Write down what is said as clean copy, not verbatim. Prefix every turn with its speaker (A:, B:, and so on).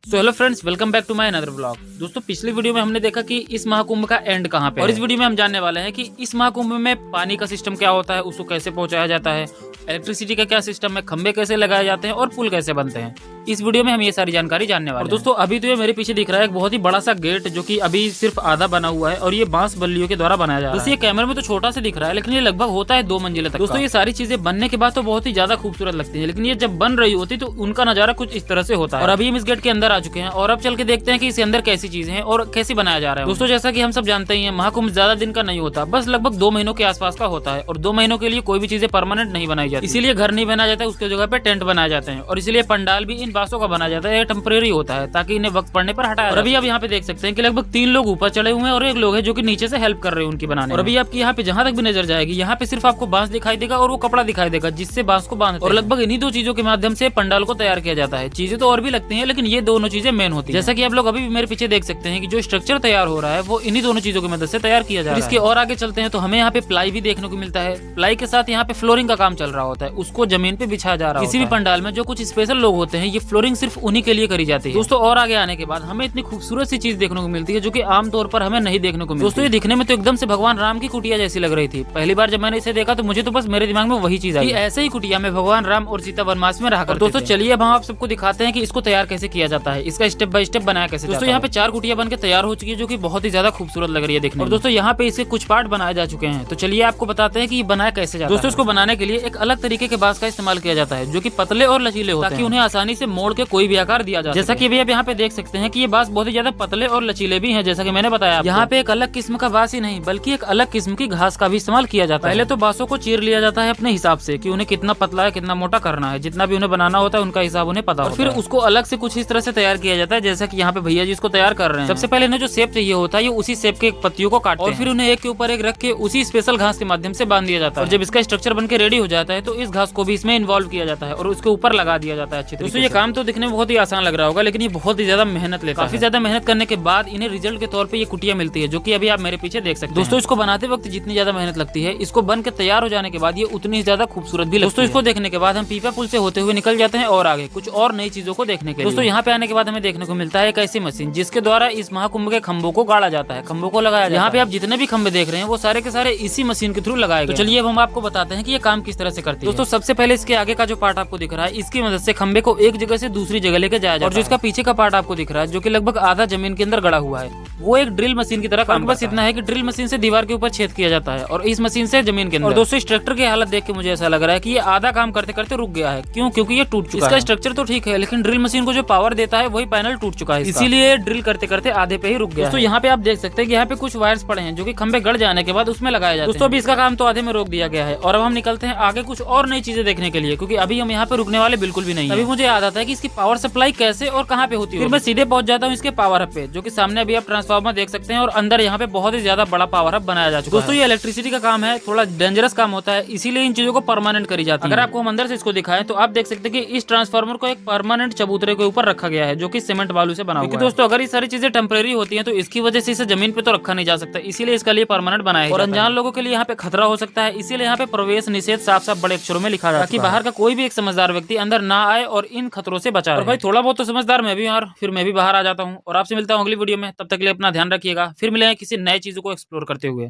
A: तो hello friends, welcome back to my another blog. दोस्तों, पिछली वीडियो में हमने देखा कि इस महाकुंभ का एंड कहाँ पे है। और इस वीडियो में हम जानने वाले हैं कि इस महाकुंभ में पानी का सिस्टम क्या होता है, उसको कैसे पहुंचाया जाता है, इलेक्ट्रिसिटी का क्या सिस्टम है, खंबे कैसे लगाए जाते हैं और पुल कैसे बनते हैं। इस वीडियो में हम ये सारी जानकारी जानने वाले हैं। दोस्तों, अभी तो ये मेरे पीछे दिख रहा है एक बहुत ही बड़ा सा गेट, जो कि अभी सिर्फ आधा बना हुआ है और ये बांस बल्लियों के द्वारा बनाया जा रहा है। ये कैमरे में तो छोटा सा दिख रहा है, लेकिन ये लगभग होता है 2 मंजिले तक। दोस्तों, ये सारी चीजें बनने के बाद तो बहुत ही ज्यादा खूबसूरत लगती है, लेकिन ये जब बन रही होती तो उनका नजारा कुछ इस तरह से होता है। और अभी हम इस गेट के अंदर आ चुके हैं और अब चल के देखते हैं कि इसके अंदर कैसी चीजें हैं और कैसे बनाया जा रहा है। दोस्तों, जैसा कि हम सब जानते ही हैं, महाकुंभ ज्यादा दिन का नहीं होता, बस लगभग 2 महीनों के आसपास का होता है। और 2 महीनों के लिए कोई भी चीजें परमानेंट नहीं बनाई जाती, इसीलिए घर नहीं बनाया जाता है, उसके जगह पे टेंट बनाए जाते हैं। और इसीलिए पंडाल भी इन बांसों का बनाया जाता है, टेम्परेरी होता है ताकि इन्हें वक्त पड़ने पर हटाया। और अभी आप यहाँ पे देख सकते हैं कि लगभग 3 लोग ऊपर चढ़े हुए हैं और एक लोग है जो कि नीचे से हेल्प कर रहे हैं उनकी बनाने। और अभी आपकी यहाँ पे जहाँ तक भी नजर जाएगी, यहाँ पे सिर्फ आपको बांस दिखाई देगा और वो कपड़ा दिखाई देगा जिससे बांस को बांधते हैं। और लगभग इन्हीं 2 चीजों के माध्यम से पंडाल को तैयार किया जाता है। चीजें तो और भी लगती है, लेकिन ये दोनों चीजें मेन होती है। जैसा कि आप लोग अभी भी मेरे पीछे देख सकते हैं कि जो स्ट्रक्चर तैयार हो रहा है वो इन्हीं दोनों चीजों की मदद से तैयार किया जा रहा है। इसके और आगे चलते हैं तो हमें यहाँ पे प्लाई भी देखने को मिलता है। प्लाई के साथ यहाँ पे फ्लोरिंग का काम चल रहा होता है, उसको जमीन पे बिछाया जा रहा है। किसी भी पंडाल में जो कुछ स्पेशल लोग होते हैं, ये फ्लोरिंग सिर्फ उन्हीं के लिए करी जाती है। दोस्तों, और आगे आने के बाद हमें इतनी खूबसूरत सी चीज देखने को मिलती है जो कि आमतौर पर हमें नहीं देखने को मिलती। दोस्तों, ये दिखने में तो एकदम से भगवान राम की कुटिया जैसी लग रही थी। पहली बार जब मैंने इसे देखा तो मुझे तो बस मेरे दिमाग में वही चीज आई, ऐसे ही कुटिया में भगवान राम और सीता वनवास में रहा करते थे। दोस्तों, चलिए अब हम आप सबको दिखाते हैं कि इसको तैयार कैसे किया जाता है, इसका स्टेप बाय स्टेप बनाया कैसे। दोस्तों, यहाँ पे 4 कुटिया बनकर तैयार हो चुकी है जो कि बहुत ही ज्यादा खूबसूरत लग रही है देखने में। और दोस्तों, यहाँ पे इसके कुछ पार्ट बनाए जा चुके हैं, तो चलिए आपको बताते हैं कि ये बनाया कैसे जाता है। दोस्तों, इसको बनाने के लिए एक अलग तरीके के बांस का इस्तेमाल किया जाता है जो कि पतले और लचीले होते हैं, ताकि उन्हें आसानी से मोड़ के कोई भी आकार दिया जा सके। जैसा कि अभी आप यहाँ पे देख सकते हैं कि ये बांस बहुत ही ज्यादा पतले और लचीले भी हैं, जैसा कि मैंने बताया। यहाँ पे एक अलग किस्म का बांस ही नहीं बल्कि एक अलग किस्म की घास का भी इस्तेमाल किया जाता है। पहले तो बांसों को चीर लिया जाता है अपने हिसाब से कि उन्हें कितना पतला है कितना मोटा करना है, जितना भी उन्हें बनाना होता है उनका हिसाब उन्हें पता होता है। फिर उसको अलग से कुछ इस तरह से तैयार किया जाता है, जैसा कि यहाँ पे भैया जी इसको तैयार कर रहे हैं। सबसे पहले इन्हें जो शेप चाहिए होता है, ये उसी शेप के पत्तियों को काटते हैं और फिर उन्हें एक के ऊपर एक रख के उसी स्पेशल घास के माध्यम से बांध दिया जाता है। और जब इसका स्ट्रक्चर बनकर रेडी हो जाता है तो इस घास को भी इसमें इन्वॉल्व किया जाता है और उसके ऊपर लगा दिया जाता है अच्छी तरीके से। दोस्तों, ये काम तो दिखने में बहुत ही आसान लग रहा होगा, लेकिन ये बहुत ही ज्यादा मेहनत लेता है। काफी ज्यादा मेहनत करने के बाद इन्हें रिजल्ट के तौर पे ये कुटिया मिलती है, जो कि अभी आप मेरे पीछे देख सकते हैं। दोस्तों, इसको बनाते वक्त जितनी ज्यादा मेहनत लगती है, इसको बन के तैयार हो जाने के बाद ये उतनी ही ज्यादा खूबसूरत भी लगती है। दोस्तों, इसको देखने के बाद हम पीपा पुल से होते हुए निकल जाते हैं और आगे कुछ और नई चीजों को देखने के लिए। दोस्तों, यहाँ पे आने के बाद हमें देखने को मिलता है एक ऐसी मशीन जिसके द्वारा इस महाकुंभ के खंभों को गाड़ा जाता है, खंभों को लगाया जाता है। यहाँ पे आप जितने भी खंभे देख रहे हैं वो सारे के सारे इसी मशीन के थ्रू लगाए गए। तो चलिए अब हम आपको बताते हैं कि ये काम किस तरह से करती है। दोस्तों, सबसे पहले इसके आगे का जो पार्ट आपको दिख रहा है, इसकी मदद से खंभे को एक जगह से दूसरी जगह लेके जाया जाता है। और जो इसका पीछे का पार्ट आपको दिख रहा है, जो कि लगभग आधा जमीन के अंदर गड़ा हुआ है, वो एक ड्रिल मशीन की तरह काम। बस इतना है कि ड्रिल मशीन से दीवार के ऊपर छेद किया जाता है और इस मशीन से जमीन के अंदर। और दोस्तों, स्ट्रक्चर की हालत देख के मुझे ऐसा लग रहा है कि ये आधा काम करते करते रुक गया है। क्यों? क्योंकि ये टूट चुका है। इसका स्ट्रक्चर तो ठीक है, लेकिन ड्रिल मशीन को जो पावर देता है वही पैनल टूट चुका है, इसीलिए ड्रिल करते करते आधे पे ही रुक गया। दोस्तों, यहाँ पे आप देख सकते हैं कि यहाँ पे कुछ वायर्स पड़े हैं जो कि खंभे गड़ जाने के बाद उसमें लगाए जाते हैं। दोस्तों, अभी इसका काम तो आधे में रोक दिया गया है और अब हम निकलते हैं आगे कुछ और नई चीजें देखने के लिए, क्योंकि अभी हम यहाँ पे रुकने वाले बिल्कुल भी नहीं है। अभी मुझे याद आता है कि इसकी पावर सप्लाई कैसे और कहाँ पे होती है। फिर मैं सीधे पहुंच जाता हूँ इसके पावर हब पे, जो कि सामने अभी आप ट्रांसफार्मर देख सकते हैं और अंदर यहाँ पे बहुत ही ज्यादा बड़ा पावर हब बनाया जा चुका है। दोस्तों, ये इलेक्ट्रिसिटी का काम है, थोड़ा डेंजरस काम होता है, इसीलिए इन चीजों को परमानेंट करी जाती है। अगर आपको हम अंदर से इसको दिखाएं तो आप देख सकते हैं कि इस ट्रांसफार्मर को एक परमानेंट चबूतरे के ऊपर रखा गया है, जो कि सीमेंट बालू से बना हुआ है। दोस्तों, अगर ये सारी चीजें टेम्परेरी होती है तो इसकी वजह से इसे जमीन पे तो रखा नहीं जा सकता, इसीलिए इसके लिए परमानेंट बनाया है। और अनजान लोगों के लिए यहाँ पे खतरा हो सकता है, इसीलिए यहाँ पे प्रवेश निषेध साफ साफ बड़े अक्षरों में लिखा जाता है, ताकि बाहर का कोई भी एक समझदार व्यक्ति अंदर ना आए और इन खतरों से बचा रहे। भाई, थोड़ा बहुत तो समझदार मैं भी हूं, फिर मैं भी बाहर आ जाता हूँ। और आपसे मिलता हूँ अगली वीडियो में, तब तक के लिए अपना ध्यान रखिएगा। फिर मिलेंगे किसी नए चीजों को एक्सप्लोर करते हुए।